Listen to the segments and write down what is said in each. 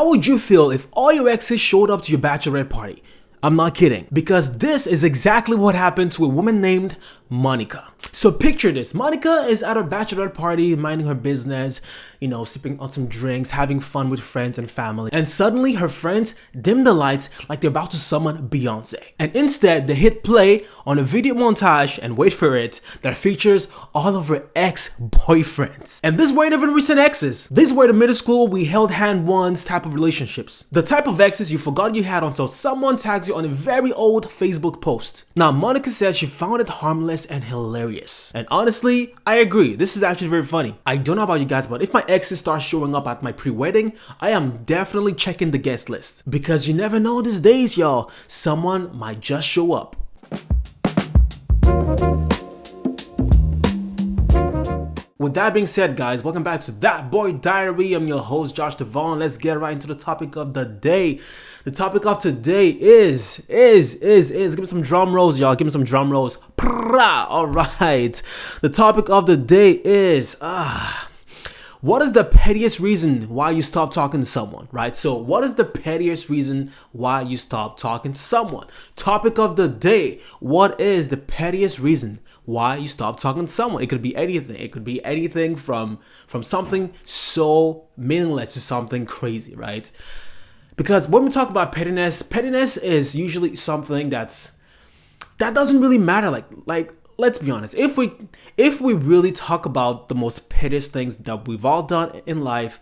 How would you feel if all your exes showed up to your bachelorette party? I'm not kidding, because this is exactly what happened to a woman named Monica. So picture this, Monica is at her bachelorette party, minding her business, sipping on some drinks, having fun with friends and family. And suddenly her friends dim the lights like they're about to summon Beyonce. And instead, they hit play on a video montage, and wait for it, that features all of her ex-boyfriends. And these weren't even recent exes. These were the middle school we held hand once type of relationships. The type of exes you forgot you had until someone tags you on a very old Facebook post. Now, Monica says she found it harmless and hilarious. And honestly, I agree. This is actually very funny. I don't know about you guys, but if my exes start showing up at my pre-wedding, I am definitely checking the guest list. Because you never know these days, y'all. Someone might just show up. With that being said, guys, welcome back to That Boy Diary. I'm your host, Josh Devon. Let's get right into the topic of the day. The topic of today is, give me some drum rolls, y'all. Give me some drum rolls. All right. The topic of the day is, what is the pettiest reason why you stop talking to someone, right? So what is the pettiest reason why you stop talking to someone? Topic of the day, what is the pettiest reason why you stop talking to someone? It could be anything. It could be anything from something so meaningless to something crazy, right? Because when we talk about pettiness is usually something that doesn't really matter. Like let's be honest. If we really talk about the most pettiest things that we've all done in life,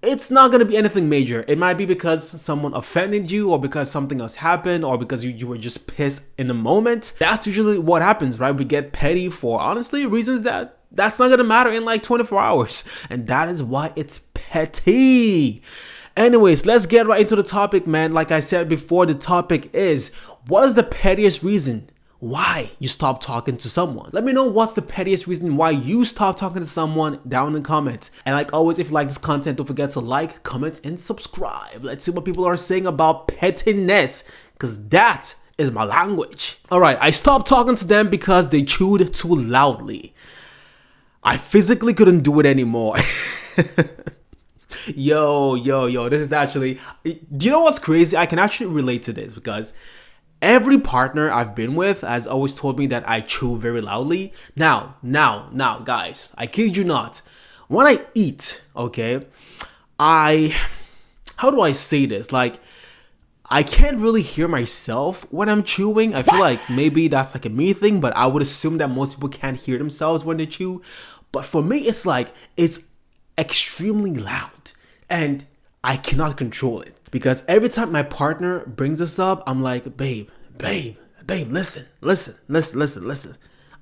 it's not going to be anything major. It might be because someone offended you, or because something else happened, or because you were just pissed in the moment. That's usually what happens, right? We get petty for, honestly, reasons that's not going to matter in like 24 hours. And that is why it's petty. Anyways, let's get right into the topic, man. Like I said before, the topic is, what is the pettiest reason why you stop talking to someone? Let me know what's the pettiest reason why you stop talking to someone down in the comments. And like always, if you like this content, don't forget to like, comment, and subscribe. Let's see what people are saying about pettiness, because that is my language. All right, I stopped talking to them because they chewed too loudly. I physically couldn't do it anymore. Yo, this is actually, do you know what's crazy? I can actually relate to this, because every partner I've been with has always told me that I chew very loudly. Now, guys, I kid you not. When I eat, okay, how do I say this? Like, I can't really hear myself when I'm chewing. I feel like maybe that's like a me thing, but I would assume that most people can't hear themselves when they chew. But for me, it's like, it's extremely loud, and I cannot control it. Because every time my partner brings this up, I'm like, babe, listen.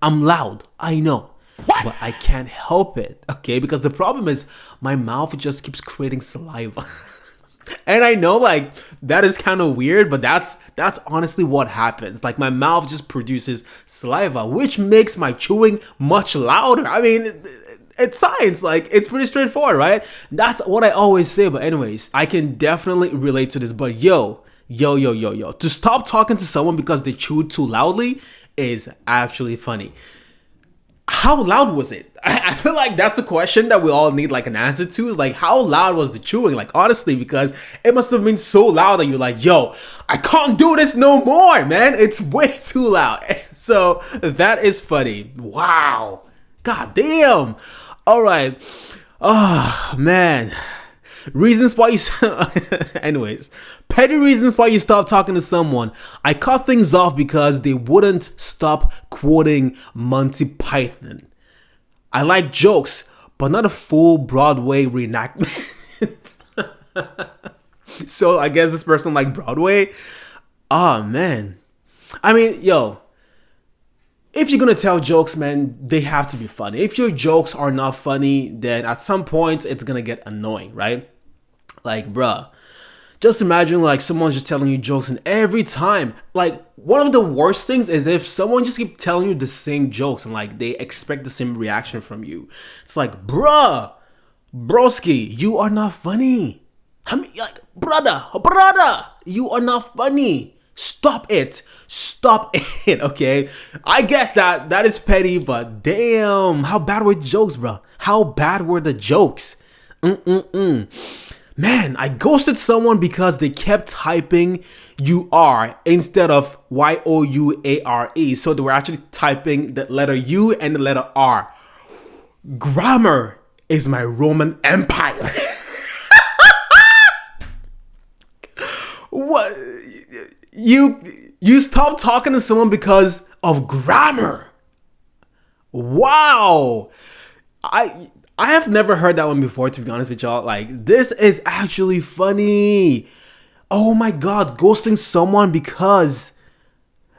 I'm loud, I know, but I can't help it, okay? Because the problem is my mouth just keeps creating saliva. And I know, like, that is kind of weird, but that's honestly what happens. Like, my mouth just produces saliva, which makes my chewing much louder. I mean, it's science. Like, it's pretty straightforward, right? That's what I always say. But anyways, I can definitely relate to this. But yo, to stop talking to someone because they chewed too loudly is actually funny. How loud was it? I feel like that's the question that we all need like an answer to, is like, how loud was the chewing? Like, honestly, because it must have been so loud that you're like, yo, I can't do this no more, man. It's way too loud. So that is funny. Wow. God damn. All right. Oh, man. Reasons why you... Anyways, petty reasons why you stop talking to someone. I cut things off because they wouldn't stop quoting Monty Python. I like jokes, but not a full Broadway reenactment. So I guess this person liked Broadway. Oh, man. I mean, yo, if you're gonna tell jokes, man, they have to be funny. If your jokes are not funny, then at some point it's gonna get annoying, right? Like, bruh, just imagine like someone's just telling you jokes, and every time, like, one of the worst things is if someone just keep telling you the same jokes and like they expect the same reaction from you. It's like, bruh, broski, you are not funny. I mean, like, brother, you are not funny. Stop it, okay? I get that is petty, but damn, how bad were the jokes, bro? How bad were the jokes? Man, I ghosted someone because they kept typing "you are" instead of "YOUARE." So they were actually typing the letter U and the letter R. Grammar is my Roman Empire. What? You stop talking to someone because of grammar? Wow. I have never heard that one before, to be honest with y'all. Like, this is actually funny. Oh my god, ghosting someone because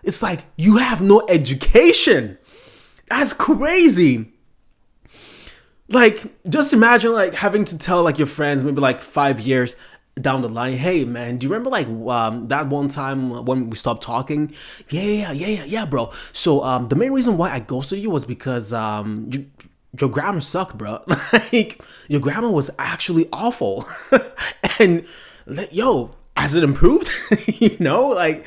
it's like you have no education. That's crazy. Like, just imagine like having to tell like your friends maybe like 5 years down the line, hey man, do you remember like that one time when we stopped talking? Yeah, bro. So the main reason why I ghosted you was because your grammar sucked, bro. Like, your grammar was actually awful. And yo, has it improved? Like,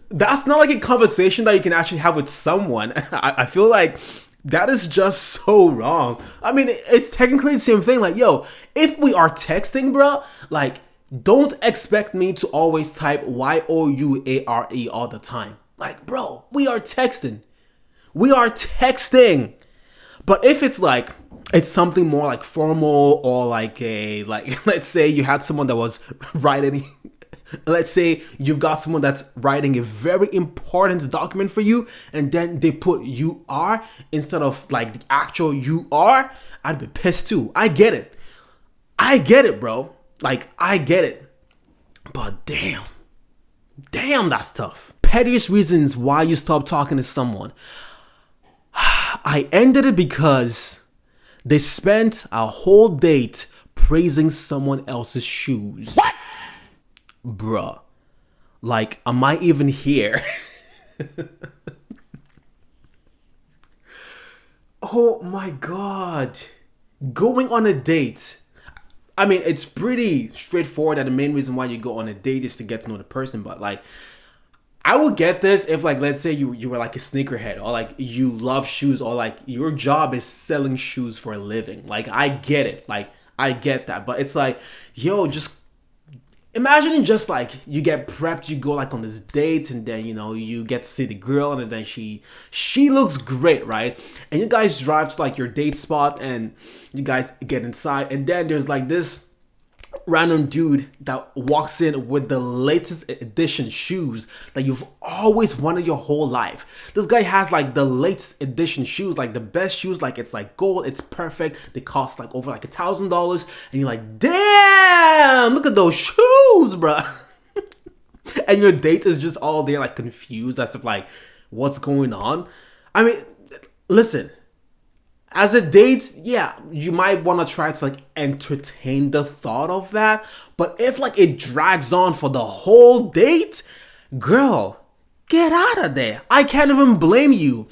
that's not like a conversation that you can actually have with someone. I feel like that is just so wrong. I mean, it's technically the same thing. Like, yo, if we are texting, bro, like, don't expect me to always type YOUARE all the time. Like, bro, we are texting. We are texting. But if it's like, it's something more like formal or like let's say you had someone that was writing, let's say you've got someone that's writing a very important document for you and then they put "you are" instead of like the actual "you are," I'd be pissed too. I get it, bro. Like, I get it. But damn, that's tough. Pettiest reasons why you stop talking to someone. I ended it because they spent a whole date praising someone else's shoes. What? Bruh. Like, am I even here? Oh my god. Going on a date. I mean, it's pretty straightforward that the main reason why you go on a date is to get to know the person, but like, I would get this if, like, let's say you were like a sneakerhead or like you love shoes or like your job is selling shoes for a living. Like, I get it. Like, I get that. But it's like, yo, just imagine just like you get prepped, you go like on this date and then, you get to see the girl and then she looks great, right? And you guys drive to like your date spot and you guys get inside and then there's like this random dude that walks in with the latest edition shoes that you've always wanted your whole life. This guy has like the latest edition shoes, like the best shoes, like it's like gold, it's perfect. They cost like over like $1,000 and you're like, damn, look at those shoes, bruh. And your date is just all there like confused as if like, what's going on? I mean, listen, as a date, yeah, you might want to try to like entertain the thought of that. But if like it drags on for the whole date, girl, get out of there. I can't even blame you.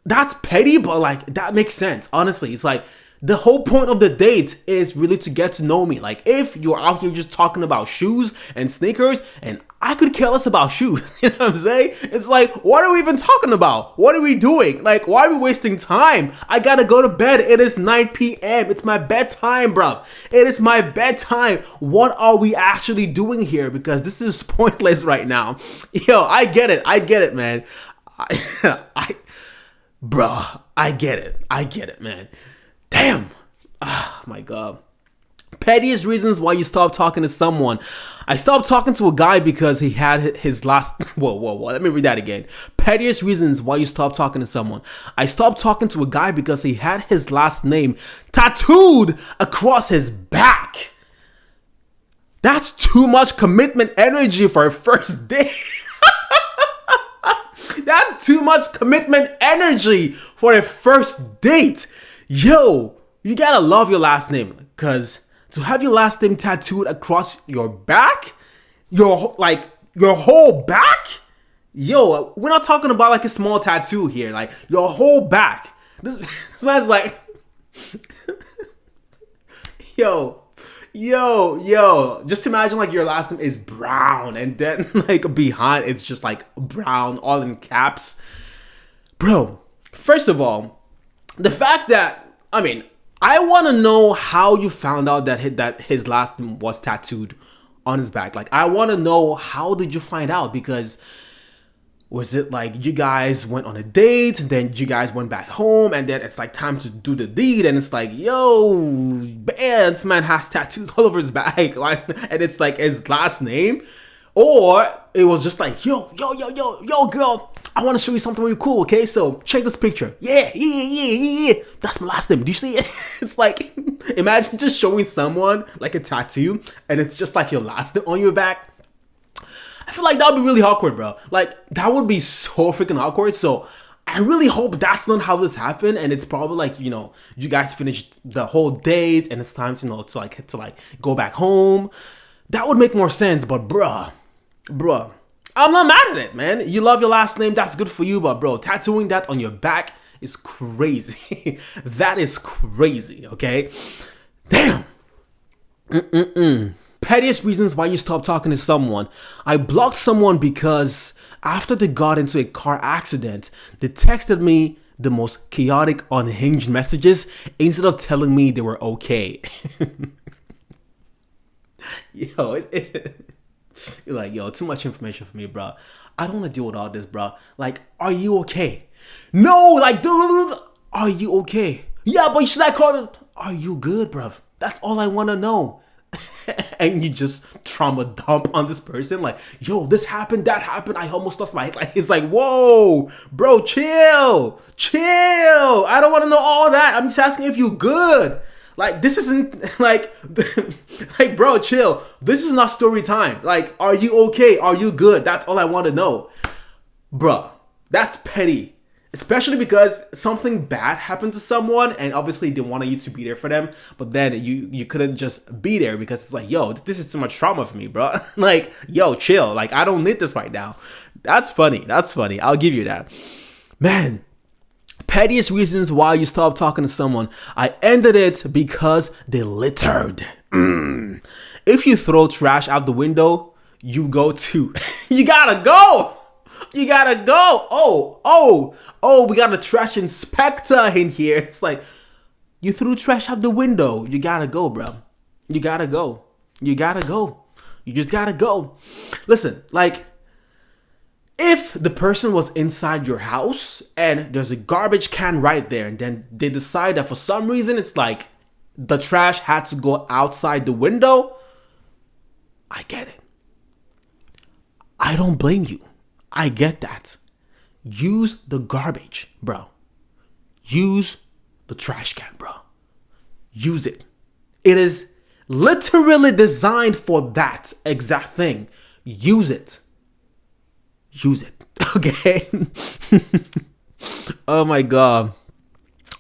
That's petty, but like that makes sense. Honestly, it's like the whole point of the date is really to get to know me. Like, if you're out here just talking about shoes and sneakers and I could care less about shoes, you know what I'm saying? It's like, what are we even talking about? What are we doing? Like, why are we wasting time? I gotta go to bed. It is 9 p.m. It's my bedtime, bro. It is my bedtime. What are we actually doing here? Because this is pointless right now. Yo, I get it, man. Bruh, I get it, man. Damn. Oh my god. Pettiest reasons why you stop talking to someone. I stopped talking to a guy because he had his last... Whoa. Let me read that again. Pettiest reasons why you stop talking to someone. I stopped talking to a guy because he had his last name tattooed across his back. That's too much commitment energy for a first date. That's too much commitment energy for a first date. Yo, you gotta love your last name, because to have your last name tattooed across your back, your whole back, yo, we're not talking about like a small tattoo here, like your whole back. This man's like, yo, just imagine like your last name is Brown and then like behind it's just like Brown, all in caps. Bro, first of all, the fact that, I mean, I want to know how you found out that his last name was tattooed on his back. Like, I want to know, how did you find out? Because was it like you guys went on a date and then you guys went back home and then it's like time to do the deed and it's like, yo, man, this man has tattoos all over his back, like, and it's like his last name? Or it was just like, yo, girl, I want to show you something really cool, okay? So check this picture. Yeah. That's my last name. Do you see it? It's like, imagine just showing someone like a tattoo and it's just like your last name on your back. I feel like that would be really awkward, bro. Like, that would be so freaking awkward. So I really hope that's not how this happened. And it's probably like, you know, you guys finished the whole date and it's time to, you know, to go back home. That would make more sense. But bruh, I'm not mad at it, man. You love your last name. That's good for you. But bro, tattooing that on your back is crazy. That is crazy, okay? Damn. Pettiest reasons why you stop talking to someone. I blocked someone because after they got into a car accident, they texted me the most chaotic, unhinged messages instead of telling me they were okay. Yo, you're like, yo, too much information for me, bro. I don't want to deal with all this, bro. Like, are you okay? No, like, are you okay? Yeah, but should I call them? Are you good, bro? That's all I want to know. And you just trauma dump on this person, like, yo, this happened, that happened, I almost lost my head. Like, it's like, whoa, bro, chill. I don't want to know all that. I'm just asking if you good. Like, this isn't like, like, bro, chill. This is not story time. Like, are you okay? Are you good? That's all I want to know, bruh. That's petty. Especially because something bad happened to someone and obviously they wanted you to be there for them, but then you couldn't just be there because it's like, yo, this is too much trauma for me, bro. Like, yo, chill. Like, I don't need this right now. That's funny. I'll give you that. Man, pettiest reasons why you stop talking to someone. I ended it because they littered. If you throw trash out the window, you go too. You gotta go. We got a trash inspector in here. It's like, you threw trash out the window. You gotta go, bro. You just gotta go. Listen, like, if the person was inside your house and there's a garbage can right there, and then they decide that for some reason it's like the trash had to go outside the window, I get it. I don't blame you. I get that. Use the garbage, bro. Use the trash can, bro. Use it. It is literally designed for that exact thing. Use it. Okay? Oh my God.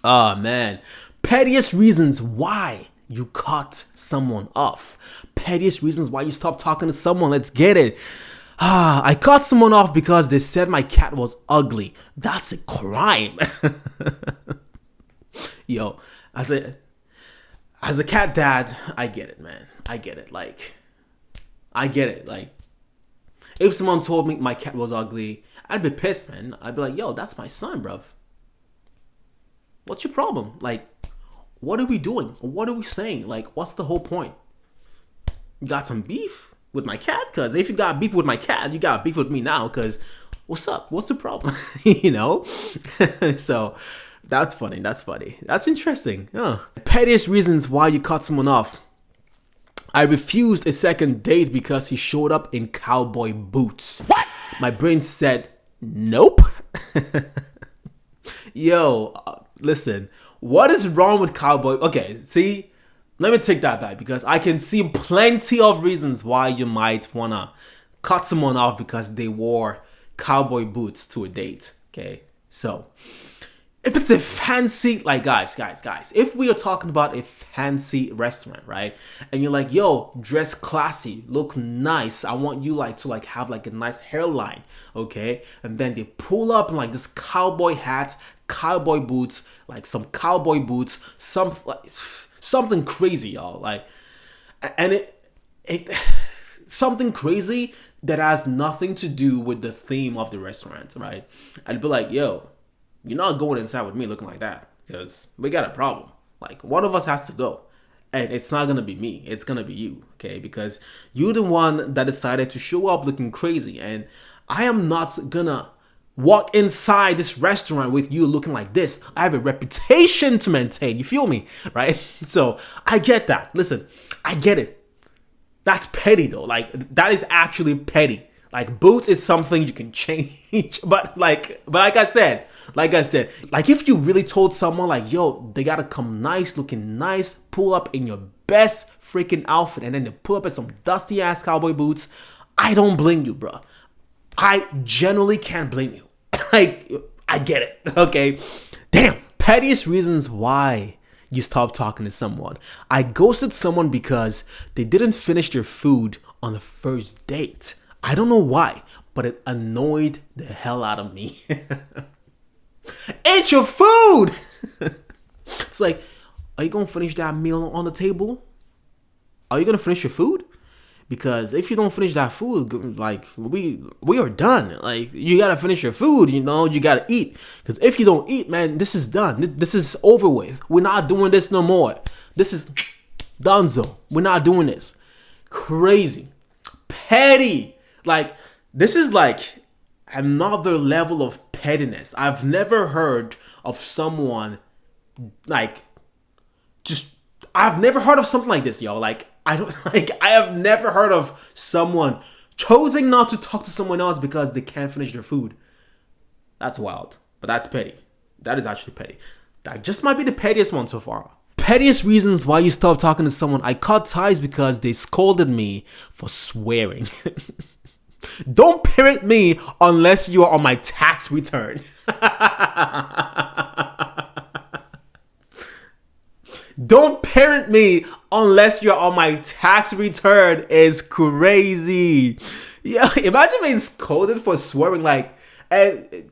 Oh man. Pettiest reasons why you cut someone off. Pettiest reasons why you stop talking to someone. Let's get it. I cut someone off because they said my cat was ugly. That's a crime. Yo, as a cat dad, I get it, man. I get it. Like, if someone told me my cat was ugly, I'd be pissed, man. I'd be like, yo, that's my son, bruv. What's your problem? Like, what are we doing? What are we saying? Like, what's the whole point? You got some beef with my cat? Because if you got beef with my cat, you got beef with me now. Because what's up? What's the problem? You know? So that's funny. That's interesting. Pettiest reasons why you cut someone off. I refused a second date because he showed up in cowboy boots. What? My brain said, nope. Yo, listen. What is wrong with cowboy? Okay, see? Let me take that back because I can see plenty of reasons why you might want to cut someone off because they wore cowboy boots to a date. Okay, so if it's a fancy, like guys, if we are talking about a fancy restaurant, right? And you're like, yo, dress classy, look nice. I want you to have like a nice hairline, okay? And then they pull up in like this cowboy hat, cowboy boots, like some cowboy boots, something crazy, y'all. Like, and it something crazy that has nothing to do with the theme of the restaurant, right? I'd be like, yo, you're not going inside with me looking like that because we got a problem. Like, one of us has to go. And it's not gonna be me. It's gonna be you, okay? Because you're the one that decided to show up looking crazy. And I am not gonna walk inside this restaurant with you looking like this. I have a reputation to maintain. You feel me? Right? So I get that. Listen, I get it. That's petty though. Like, that is actually petty. Like, boots is something you can change. But like I said, like if you really told someone like, yo, they gotta come nice, looking nice, pull up in your best freaking outfit, and then they pull up in some dusty ass cowboy boots, I don't blame you, bro. I genuinely can't blame you. Like, I get it. Okay. Damn. Pettiest reasons why you stop talking to someone. I ghosted someone because they didn't finish their food on the first date. I don't know why, but it annoyed the hell out of me. Eat your food! It's like, are you gonna finish that meal on the table? Are you gonna finish your food? Because if you don't finish that food, like, we are done. Like, you gotta finish your food, you know, you gotta eat. Because if you don't eat, man, this is done. This is over with. We're not doing this no more. This is donezo. We're not doing this. Crazy. Petty. Like, this is like another level of pettiness. I've never heard of someone like I've never heard of something like this, yo. Like, I have never heard of someone choosing not to talk to someone else because they can't finish their food. That's wild, but that's petty. That is actually petty. That just might be the pettiest one so far. Pettiest reasons why you stop talking to someone. I cut ties because they scolded me for swearing. Don't parent me unless you are on my tax return. Don't parent me unless you're on my tax return is crazy. Yeah, imagine being scolded for swearing. Like, and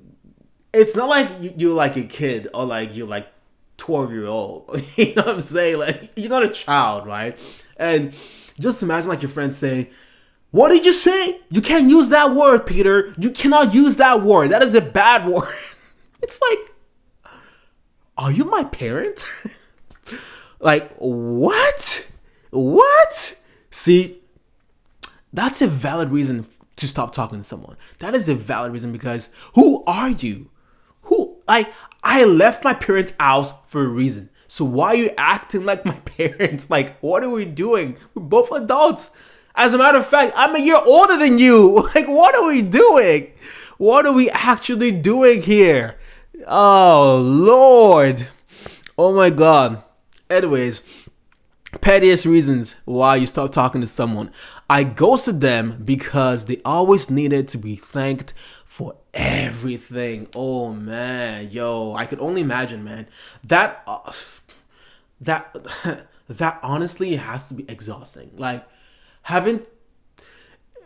it's not like you're like a kid or like you're like 12-year-old. You know what I'm saying? Like, you're not a child, right? And just imagine like your friends saying, "What did you say? You can't use that word, Peter. You cannot use that word. That is a bad word." It's like, are you my parent? Like, what? What? See, that's a valid reason to stop talking to someone. That is a valid reason, because who are you? I left my parents' house for a reason. So why are you acting like my parents? Like, what are we doing? We're both adults. As a matter of fact, I'm a year older than you. Like, what are we doing? What are we actually doing here? Oh, Lord. Oh, my God. Anyways, pettiest reasons why you stop talking to someone. I ghosted them because they always needed to be thanked for everything. Oh, man. Yo, I could only imagine, man. That honestly has to be exhausting. Like,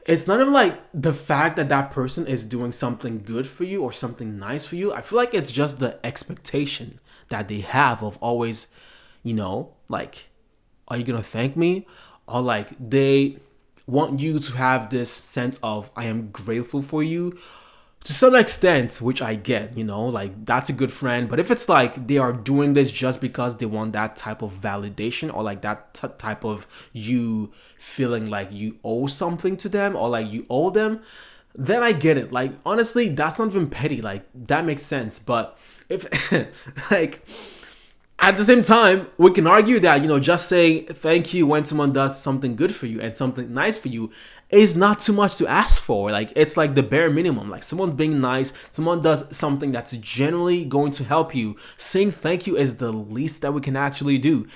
it's not even like the fact that that person is doing something good for you or something nice for you. I feel like it's just the expectation that they have of always, you know, like, are you gonna thank me? Or like, they want you to have this sense of, I am grateful for you to some extent, which I get, you know, like, that's a good friend. But if it's like they are doing this just because they want that type of validation, or like that type of you feeling like you owe something to them, or like you owe them, then I get it. Like, honestly, that's not even petty. Like, that makes sense. But if like, at the same time, we can argue that, you know, just saying thank you when someone does something good for you and something nice for you is not too much to ask for. Like, it's like the bare minimum. Like, someone's being nice, someone does something that's generally going to help you. Saying thank you is the least that we can actually do.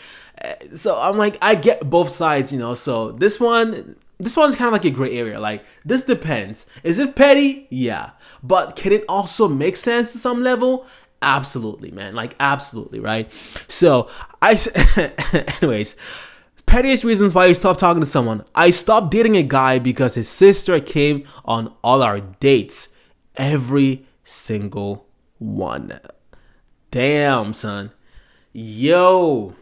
So I'm like, I get both sides, you know. So this one's kind of like a gray area. Like, this depends. Is it petty? Yeah. But can it also make sense to some level? Absolutely, man. Like, absolutely, right? So, anyways, pettiest reasons why you stop talking to someone. I stopped dating a guy because his sister came on all our dates. Every single one. Damn, son. Yo,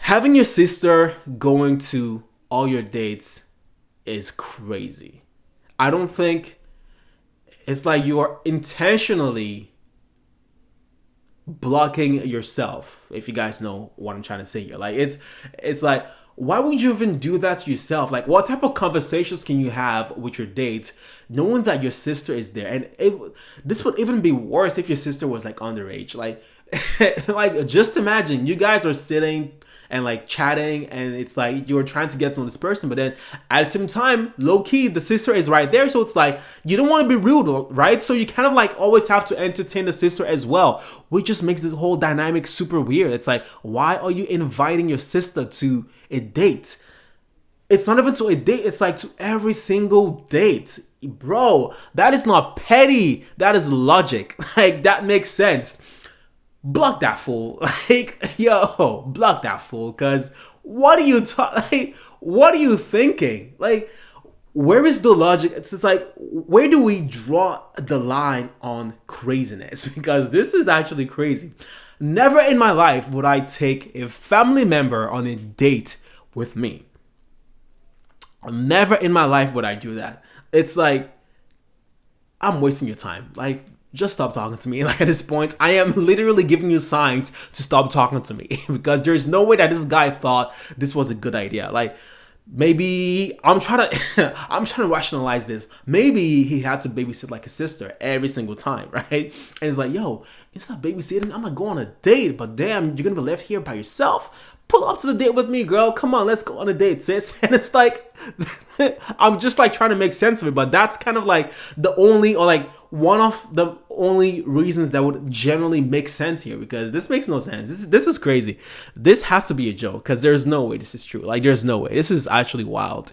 having your sister going to all your dates is crazy. I don't think it's like you are intentionally blocking yourself, if you guys know what I'm trying to say here. Like it's like, why would you even do that to yourself? Like, what type of conversations can you have with your date knowing that your sister is there? And this would even be worse if your sister was like underage. Like like, just imagine you guys are sitting and like chatting, and it's like you're trying to get to know this person, but then at the same time, low key, the sister is right there. So it's like, you don't want to be rude, right? So you kind of like always have to entertain the sister as well, which just makes this whole dynamic super weird. It's like, why are you inviting your sister to a date? It's not even to a date, it's like to every single date. Bro, that is not petty. That is logic. Like, that makes sense. Block that fool. Like, yo, block that fool. Cause what are you like, what are you thinking? Like, where is the logic? It's like, where do we draw the line on craziness? Because this is actually crazy. Never in my life would I take a family member on a date with me. Never in my life would I do that. It's like, I'm wasting your time. Like, just stop talking to me. Like, at this point, I am literally giving you signs to stop talking to me because there's no way that this guy thought this was a good idea. Like, maybe I'm trying to rationalize this. Maybe he had to babysit like his sister every single time, right? And it's like, yo, it's not babysitting. I'm gonna go on a date, but damn, you're gonna be left here by yourself. Pull up to the date with me, girl. Come on, let's go on a date, sis. And it's like, I'm just like trying to make sense of it, but that's kind of like the only, or like one of the only reasons that would generally make sense here, because this makes no sense. This is crazy. This has to be a joke, because there's no way this is true. Like, there's no way. This is actually wild.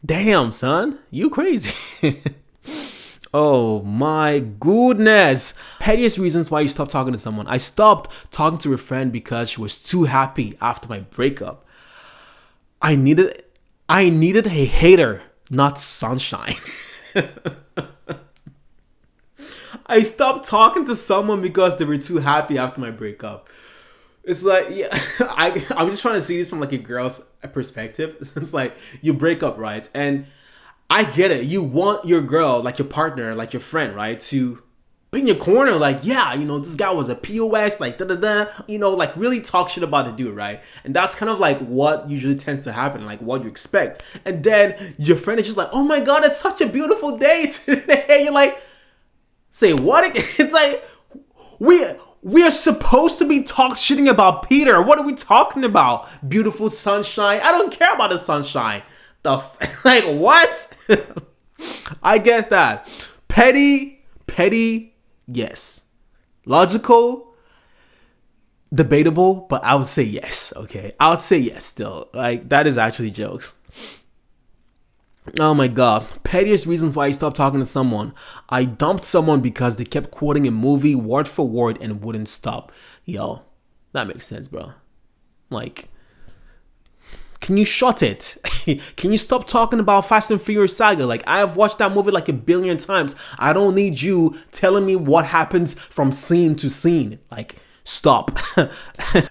Damn, son, you crazy. Oh my goodness. Pettiest reasons why you stopped talking to someone. I stopped talking to a friend because she was too happy after my breakup. I needed a hater, not sunshine. I stopped talking to someone because they were too happy after my breakup. It's like, yeah, I'm just trying to see this from like a girl's perspective. It's like, you break up, right? And I get it. You want your girl, like your partner, like your friend, right, to be in your corner, like, yeah, you know, this guy was a POS, like, da-da-da, you know, like, really talk shit about the dude, right? And that's kind of like what usually tends to happen, like what you expect. And then your friend is just like, oh my God, it's such a beautiful day today. You're like, say what? It's like, we are supposed to be shitting about Peter. What are we talking about? Beautiful sunshine. I don't care about the sunshine. Like, what? I get that. Petty, yes. Logical, debatable, but I would say yes, okay? I would say yes still. Like, that is actually jokes. Oh my God. Pettiest reasons why you stopped talking to someone. I dumped someone because they kept quoting a movie word for word and wouldn't stop. Yo, that makes sense, bro. Like, can you shut it? Can you stop talking about Fast and Furious Saga? Like, I have watched that movie like 1 billion times. I don't need you telling me what happens from scene to scene. Like, stop.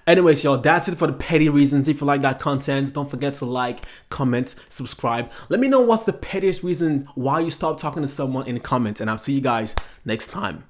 Anyways, y'all, that's it for the petty reasons. If you like that content, don't forget to like, comment, subscribe. Let me know what's the pettiest reason why you stopped talking to someone in the comments, and I'll see you guys next time.